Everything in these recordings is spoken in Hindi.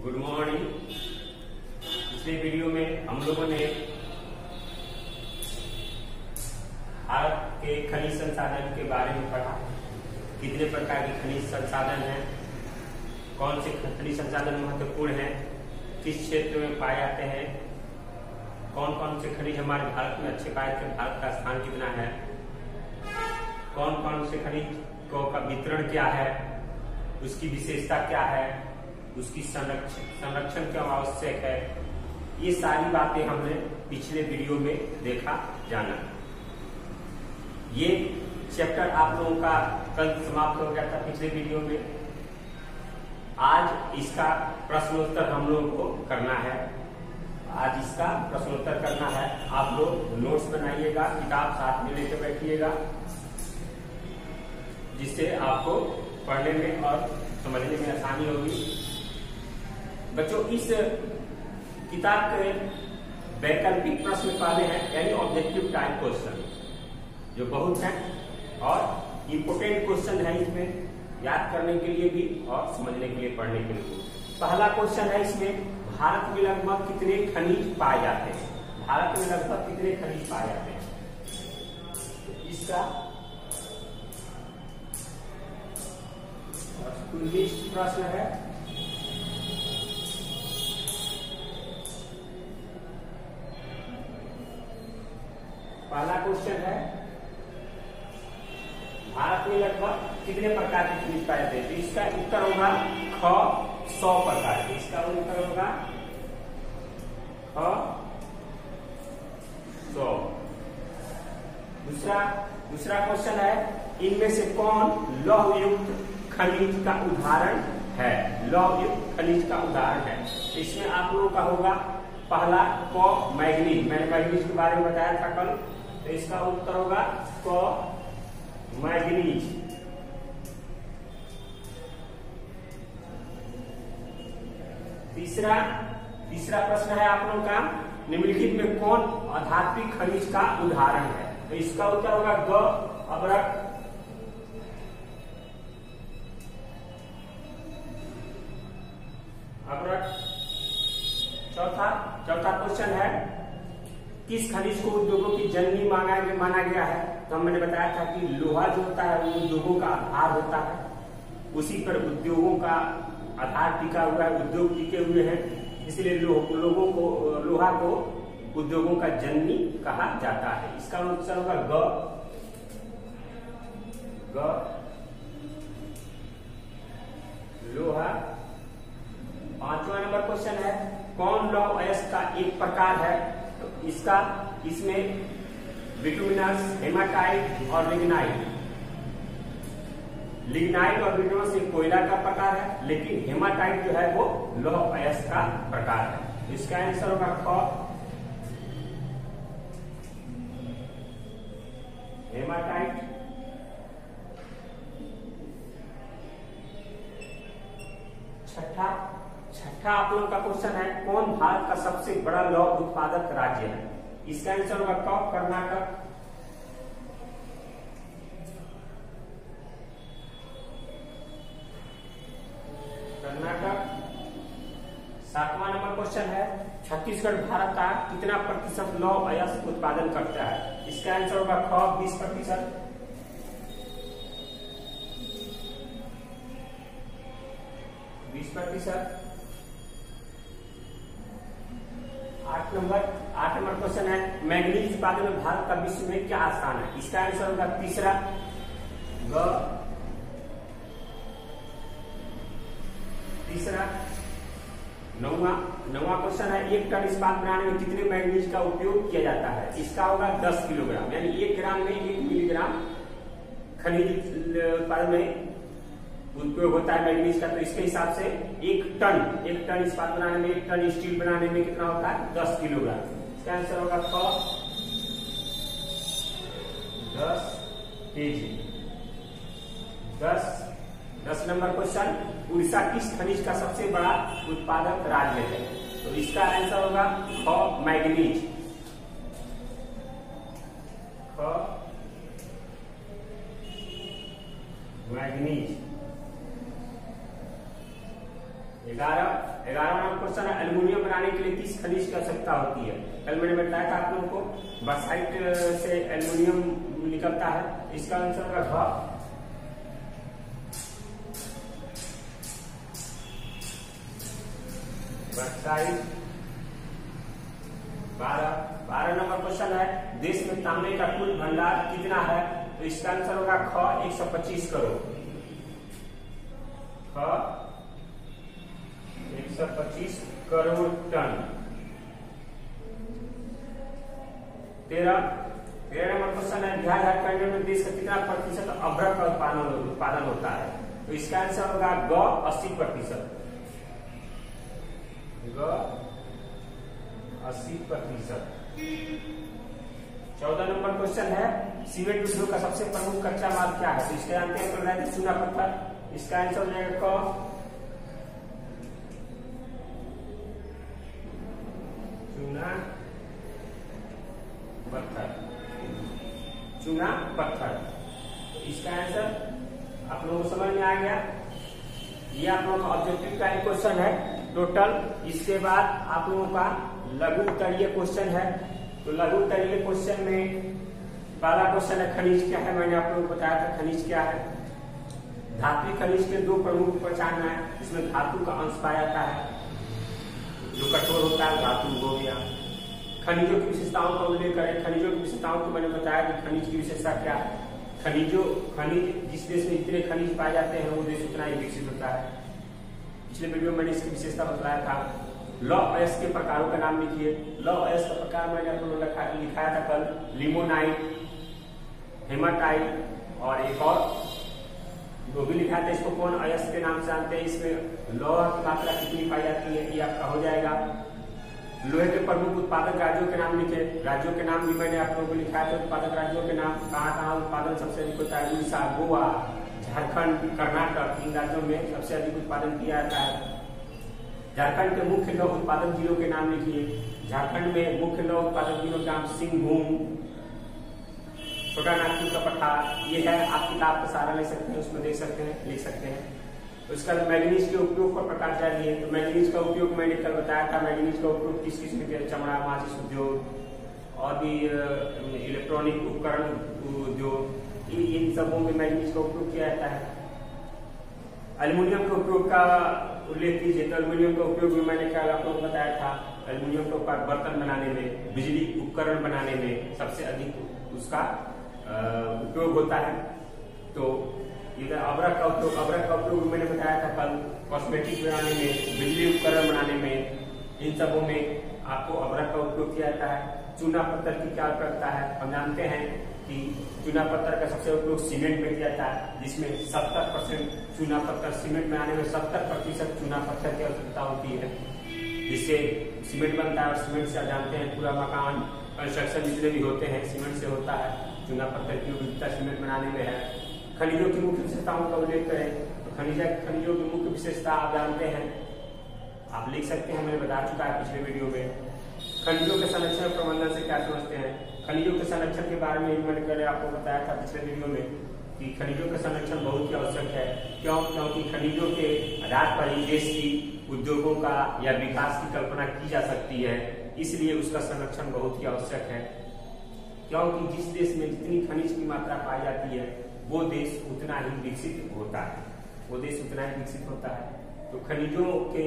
Good morning. पिछले वीडियो में हम लोगों ने भारत के खनिज संसाधन के बारे में पढ़ा। कितने प्रकार के खनिज संसाधन हैं, कौन से खनिज संसाधन महत्वपूर्ण हैं, किस क्षेत्र में पाए जाते हैं, कौन कौन से खनिज हमारे भारत में अच्छे पाए जाते हैं, भारत का स्थान कितना है, कौन कौन से खनिज का वितरण क्या है, उसकी विशेषता क्या है, उसकी संरक्षण क्यों आवश्यक है। ये सारी बातें हमने पिछले वीडियो में देखा जाना। ये चैप्टर आप लोगों का कल समाप्त हो गया था पिछले वीडियो में। आज इसका प्रश्नोत्तर हम लोगों को करना है। आज इसका प्रश्नोत्तर करना है। आप लोग नोट्स बनाइएगा, किताब साथ में लेकर बैठिएगा, जिससे आपको पढ़ने में और समझने में आसानी होगी। बच्चों, इस किताब के वैकल्पिक प्रश्न पाले हैं, यानी ऑब्जेक्टिव टाइप क्वेश्चन, जो बहुत है और इम्पोर्टेंट क्वेश्चन है। इसमें याद करने के लिए भी और समझने के लिए, पढ़ने के लिए। पहला क्वेश्चन है इसमें, भारत में लगभग कितने खनिज पाए जाते हैं? भारत में लगभग कितने खनिज पाए जाते हैं? इसका लिस्ट प्रश्न है। पहला क्वेश्चन है, भारत में लगभग कितने प्रकार के खनिज पाए जाते हैं? तो इसका उत्तर होगा ख 100 प्रकार के। इसका उत्तर होगा ख 100। दूसरा क्वेश्चन है, इनमें से कौन लौह युक्त खनिज का उदाहरण है? लौह युक्त खनिज का उदाहरण है। इसमें आप लोगों का होगा पहला क मैग्नीज। मैंने मैग्नीज के बारे में बताया था कल, तो इसका उत्तर होगा क मैग्नीज। तीसरा प्रश्न है आप लोगों का, निम्नलिखित में कौन अधात्विक खनिज का उदाहरण है? तो इसका उत्तर होगा ग अभ्रक। चौथा क्वेश्चन है, किस खनिज को उद्योगों की जननी माना गया है? तो मैंने बताया था कि लोहा जो होता है वो उद्योगों का आधार होता है, उसी पर उद्योगों का आधार टिका हुआ है, उद्योग टिके हुए हैं, इसलिए लोहा को उद्योगों का जननी कहा जाता है। इसका उत्तर होगा ग। लोहा। 5वां नंबर क्वेश्चन है, कौन लौह अयस्क का एक प्रकार है? तो इसमें बिटुमिनस, हेमाटाइट और लिग्नाइट। लिग्नाइट और बिटुमिनस एक कोयला का प्रकार है, लेकिन हेमाटाइट जो है वो लौह अयस्क का प्रकार है। इसका आंसर होगा ख हेमाटाइट। छठा आप लोगों का क्वेश्चन है, कौन भारत का सबसे बड़ा लौह उत्पादक राज्य है? इसका आंसर होगा क कर्नाटक। कर्नाटक। 7वां नंबर क्वेश्चन है, छत्तीसगढ़ भारत का कितना प्रतिशत लौह अयस्क उत्पादन करता है? इसका आंसर होगा ख 20%। 20%। 8 नंबर क्वेश्चन है, मैग्नीज उत्पादन में भारत का विश्व में क्या स्थान है? इसका आंसर होगा तीसरा ग। नौवां क्वेश्चन है, 1 टन इस्पात बनाने में कितने मैग्नीज का उपयोग किया जाता है? इसका होगा 10 किलोग्राम, यानी 1 ग्राम में 1 मिलीग्राम खनिज उत्पादन में उपयोग होता है मैग्नीज का। तो इसके हिसाब से 1 टन इस्पात बनाने में, 1 टन स्टील बनाने में कितना होता है? 10 किलोग्राम। इसका आंसर होगा ख 10 kg। 10 नंबर क्वेश्चन, उड़ीसा किस खनिज का सबसे बड़ा उत्पादक राज्य है? तो इसका आंसर होगा ख मैग्नीज। 11वां क्वेश्चन है, एल्युमिनियम बनाने के लिए किस खनिज की आवश्यकता होती है? कल मैंने बताया था आप लोगों को बॉक्साइट से एल्युमिनियम निकलता है। इसका आंसर होगा बॉक्साइट। 12 नंबर क्वेश्चन है, देश में तांबे का कुल भंडार कितना है? तो इसका आंसर होगा ख 125 करोड़। ख 125 करोड़ टन। 13 नंबर क्वेश्चन है, बिहार झारखंड में देश का कितना प्रतिशत अभ्रक का उत्पादन होता है? तो इसका आंसर होगा ग 80%। ग 80%। 14 नंबर क्वेश्चन है, सीमेंट उद्योग का सबसे प्रमुख कच्चा माल क्या है? तो इसके जानते हैं चूना पत्थर। इसका आंसर हो जाएगा क चूना पत्थर। चूना पत्थर। तो इसका आंसर आप लोगों को समझ में आ गया। ये आप लोगों का ऑब्जेक्टिव का एक क्वेश्चन है टोटल। इसके बाद आप लोगों का लघु उत्तरीय क्वेश्चन है। तो लघु उत्तरीय क्वेश्चन में पहला क्वेश्चन है, खनिज क्या है? मैंने आप लोगों को बताया था खनिज क्या है। धात्विक खनिज के दो प्रमुख पहचानना है। इसमें धातु का अंश पाया जाता है, जो कठोर होता है, धातु हो गया। खनिजों की विशेषताओं का उल्लेख करें। खनिजों की विशेषताओं को मैंने बताया कि खनिज की विशेषता क्या है। खनिज जिस देश में जितने खनिज पाए जाते हैं वो देश उतना ही विकसित होता है। पिछले वीडियो में मैंने इसकी विशेषता बताया था। लौह अयस्क के प्रकारों का नाम लिखिए। लौह अयस्क का प्रकार मैंने आप लोगों को लिखाया था कल, लिमोनाइट, हेमाटाइट और एक और वो भी लिखा था। इसको कौन अयस्क के नाम से जानते हैं? इसमें लौह की मात्रा कितनी पाई जाती है ये आपका हो जाएगा। लोहे के प्रमुख उत्पादक राज्यों के नाम लिखे। राज्यों के नाम भी मैंने आप लोगों को लिखाया था। उत्पादक राज्यों के नाम कहाँ उत्पादन सबसे अधिक होता है? उड़ीसा, गोवा, झारखंड, कर्नाटक, इन राज्यों में सबसे अधिक उत्पादन किया जाता है। झारखंड के मुख्य लौह उत्पादक जिलों के नाम लिखिए। झारखंड में मुख्य लौह उत्पादक जिलों के नाम सिंहभूम, छोटा नागपुर का पठार। ये है, आप किताब का सहारा ले सकते हैं, उसमें देख सकते हैं, लिख सकते हैं। उसका मैग्नीज के उपयोग पर प्रकाश डालिए। तो मैग्नीज का उपयोग मैंने कल बताया था। मैग्नीज का उपयोग किस किस में किया? चमड़ा, माचिस उद्योग और भी इलेक्ट्रॉनिक उपकरण उद्योग, इन सबों में मैग्नीज का उपयोग किया जाता है। एल्युमिनियम के उपयोग का उल्लेख कीजिए। तो एल्युमिनियम का उपयोग भी मैंने कल आपको बताया था। एल्युमिनियम का उपयोग बर्तन बनाने में, बिजली उपकरण बनाने में सबसे अधिक उसका उपयोग होता है। तो इधर अभ्रक का उपयोग मैंने बताया था कल, कॉस्मेटिक बनाने में, बिजली उपकरण बनाने में, इन सबों में आपको अभ्रक का उपयोग किया जाता है। चूना पत्थर की क्या उपयोगिता है? हम जानते हैं कि चूना पत्थर का सबसे उपयोग सीमेंट में किया जाता है, जिसमें 70% चूना पत्थर, सीमेंट बनाने में 70% चूना पत्थर की आवश्यकता होती है, जिससे सीमेंट बनता है। और सीमेंट से आप जानते हैं पूरा मकान, कंस्ट्रक्शन जितने भी होते हैं सीमेंट से होता है। चूना पत्थर की उपयोगिता सीमेंट बनाने में है। खनिजों की मुख्य विशेषताओं का उल्लेख करें। तो खनिजों की मुख्य विशेषता आप जानते हैं, आप लिख सकते हैं, मैंने बता चुका है पिछले वीडियो में। खनिजों के संरक्षण और प्रबंधन से क्या समझते हैं? खनिजों के संरक्षण के बारे में मैंने पहले आपको बताया था पिछले वीडियो में कि खनिजों का संरक्षण बहुत ही आवश्यक है। क्यों? क्योंकि खनिजों के आधार पर ही देश की उद्योगों का या विकास की कल्पना की जा सकती है, इसलिए उसका संरक्षण बहुत ही आवश्यक है। क्योंकि जिस देश में जितनी खनिज की मात्रा पाई जाती है वो देश उतना ही विकसित होता है, वो देश उतना ही विकसित होता है। तो खनिजों के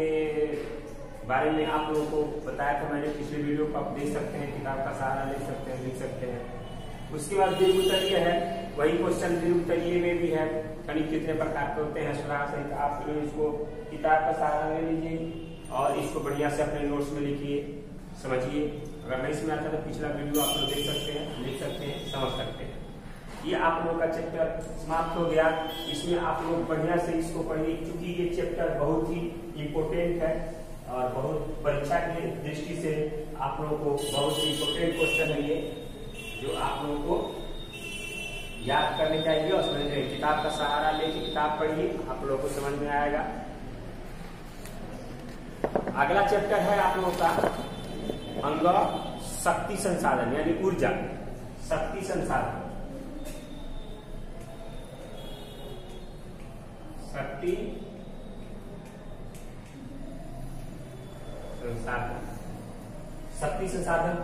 बारे में आप लोगों को बताया था मैंने पिछले वीडियो को, आप देख सकते हैं, किताब का सहारा ले सकते हैं, लिख सकते हैं। उसके बाद दीर्घ उत्तरीय है, वही क्वेश्चन दीर्घ उत्तरीय में भी है, खनिज कितने प्रकार के होते हैं सुराग सहित। आप लोग इसको किताब का सहारा ले लीजिए और इसको बढ़िया से अपने नोट्स में लिखिए, समझिए। अगर नहीं समझ आता तो पिछला वीडियो आप लोग देख सकते हैं, लिख सकते हैं, समझ सकते हैं। ये आप लोगों का चैप्टर समाप्त हो गया। इसमें आप लोग बढ़िया से इसको पढ़िए, क्योंकि ये चैप्टर बहुत ही इम्पोर्टेंट है और बहुत परीक्षा की दृष्टि से आप लोगों को बहुत ही इम्पोर्टेंट क्वेश्चन है ये, जो आप लोगों को याद करने चाहिए। और समझ किताब का सहारा लेके किताब पढ़िए, आप लोगों को समझ में आएगा। अगला चैप्टर है आप लोगों का अंग शक्ति संसाधन, यानी ऊर्जा, शक्ति संसाधन, शक्ति संसाधन, शक्ति संसाधन,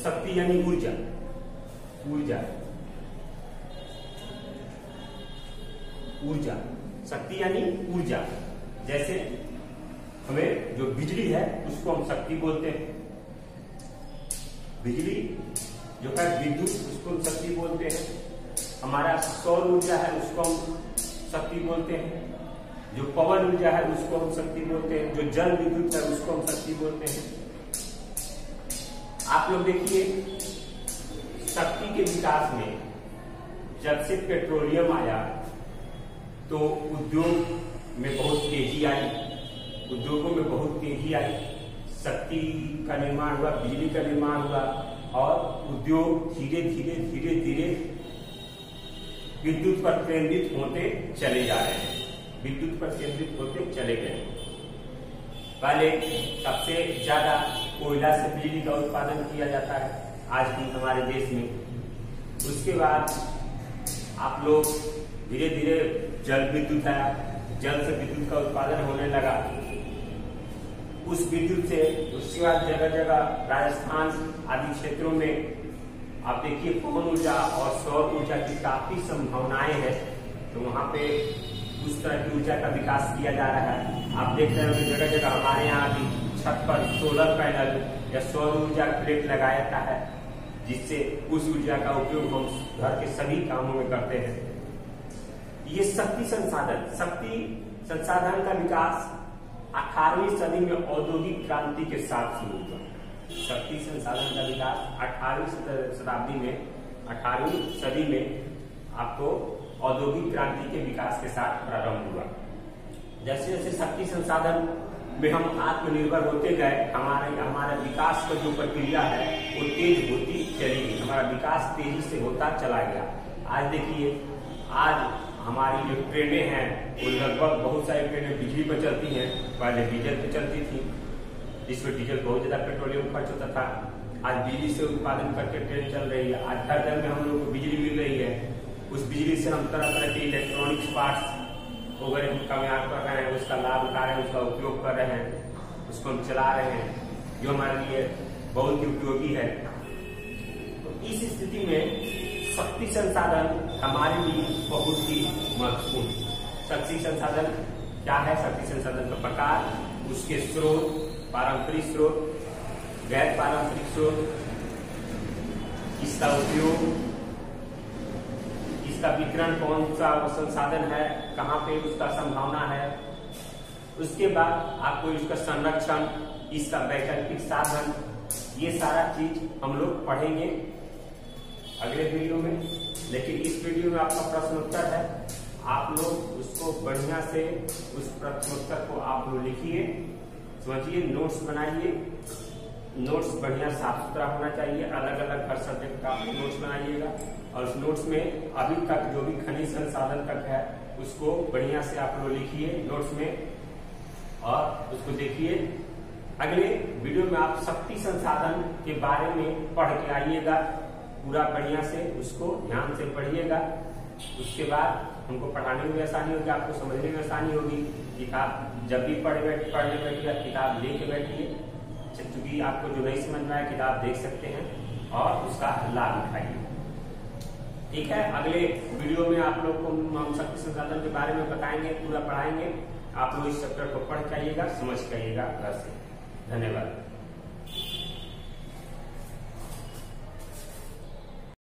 शक्ति यानी ऊर्जा, ऊर्जा, ऊर्जा, शक्ति यानी ऊर्जा। जैसे हमें जो बिजली है उसको हम शक्ति बोलते हैं, बिजली जो है विद्युत, उसको हम शक्ति बोलते हैं। हमारा सौर ऊर्जा है उसको हम शक्ति बोलते हैं, जो पवन ऊर्जा है उसको हम शक्ति बोलते हैं, जो जल विद्युत है उसको हम शक्ति बोलते हैं। आप लोग देखिए, शक्ति के विकास में जब से पेट्रोलियम आया तो उद्योग में बहुत तेजी आई, उद्योगों में बहुत तेजी आई, शक्ति का निर्माण हुआ, बिजली का निर्माण हुआ और उद्योग धीरे धीरे धीरे धीरे विद्युत पर केंद्रित होते चले जा रहे हैं, विद्युत पर केंद्रित होते चले गए। पहले सबसे ज्यादा कोयला से बिजली का उत्पादन किया जाता है आज भी हमारे देश में। उसके बाद आप लोग धीरे धीरे जल विद्युत आया, जल से विद्युत का उत्पादन होने लगा। उस विद्युत से उसके बाद जगह जगह राजस्थान आदि क्षेत्रों में आप देखिए पवन ऊर्जा और सौर ऊर्जा की काफी संभावनाएं हैं, तो वहां पे उस तरह की ऊर्जा का विकास किया जा रहा है। आप देख रहे हो कि जगह जगह हमारे यहाँ भी छत पर सोलर पैनल या सौर ऊर्जा प्लेट लगाया जाता है, जिससे उस ऊर्जा का उपयोग हम घर के सभी कामों में करते हैं। ये शक्ति संसाधन, शक्ति संसाधन का विकास 18वीं सदी में औद्योगिक क्रांति के साथ शुरू हुआ। शक्ति संसाधन का विकास 18वीं शताब्दी में, 18वीं सदी में आपको औद्योगिक क्रांति के विकास के साथ प्रारंभ हुआ। जैसे जैसे शक्ति संसाधन में हम आत्मनिर्भर होते गए, हमारा विकास का जो प्रक्रिया है वो तेज होती चली गई, हमारा विकास तेजी से होता चला गया। आज देखिए, आज हमारी जो ट्रेनें हैं वो लगभग बहुत सारी ट्रेनें बिजली पर चलती हैं, पहले डीजल पर चलती थी, जिसमें डीजल बहुत ज्यादा पेट्रोलियम खर्च होता था। आज बिजली से उत्पादन करके ट्रेन चल रही है, आज घर घर में हम लोग को बिजली मिल रही है। उस बिजली से हम तरह तरह के इलेक्ट्रॉनिक्स पार्ट्स वगैरह का तैयार कर रहे हैं, उसका लाभ उठा रहे हैं, उसका उपयोग कर रहे हैं, उसको हम चला रहे हैं, जो हमारे लिए बहुत ही उपयोगी है। तो इस स्थिति में शक्ति संसाधन हमारे लिए बहुत ही महत्वपूर्ण। शक्ति संसाधन क्या है? शक्ति संसाधन का प्रकार, उसके स्रोत, पारंपरिक स्रोत, गैर पारंपरिक स्रोत, इसका उपयोग, इसका वितरण कौन सा संसाधन है, कहाँ पे उसका संभावना है। उसके बाद आपको इसका संरक्षण, इसका वैकल्पिक साधन, ये सारा चीज हम लोग पढ़ेंगे अगले वीडियो में। लेकिन इस वीडियो में आपका प्रश्न उत्तर है, आप लोग उसको बढ़िया से उस प्रश्न उत्तर को आप लोग लिखिए, समझिए, नोट्स बनाइए। नोट्स बढ़िया साफ सुथरा होना चाहिए, अलग अलग हर सब्जेक्ट का नोट्स बनाइएगा और उस नोट्स में अभी तक जो भी खनिज संसाधन तक है उसको बढ़िया से आप लोग लिखिए नोट्स में और उसको देखिए। अगले वीडियो में आप शक्ति संसाधन के बारे में पढ़ के आइएगा, पूरा बढ़िया से उसको ध्यान से पढ़िएगा। उसके बाद हमको पढ़ाने में भी आसानी होगी, आपको समझने में आसानी होगी। किताब जब भी पढ़ने बैठिएगा, किताब लेके बैठिए, क्योंकि आपको जो नहीं समझ में आए किताब देख सकते हैं और उसका लाभ उठाइए। ठीक है, अगले वीडियो में आप लोग को हम शक्ति संसाधन के बारे में बताएंगे, पूरा पढ़ाएंगे। आप लोग इस चैप्टर को पढ़ के आइएगा, समझ के आइएगा घर से। धन्यवाद।